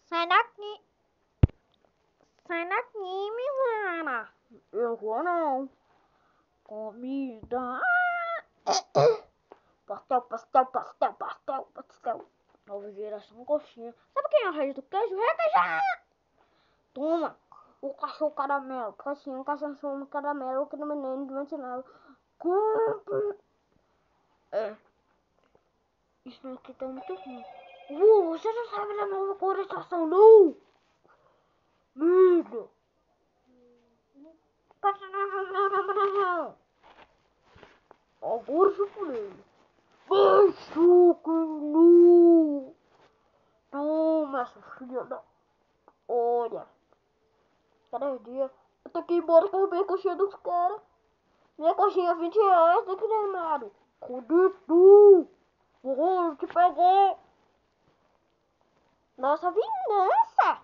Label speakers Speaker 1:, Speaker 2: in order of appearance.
Speaker 1: Sai daqui. Sai daqui, Milana. Eu vou não. Comida. Pastel, pastel, pastel, pastel, pastel. Nova geração coxinha. Sabe quem é o rei do queijo? Requeijão. Toma. O cachorro caramelo. Coxinha, o cachorro caramelo. O que no menino do ventilado. Compre. Isso aqui tá muito ruim. Você não sabe da nova coloração, não? Medo. Passa não. Agora eu falei. Machuca nu. Toma, sua filha da... Olha. 3 dias. Eu tenho que ir embora comer a coxinha dos caras. Minha coxinha é R$ 20, tem que lembrar. Cadê tu? Vou te pegar. Nossa vingança.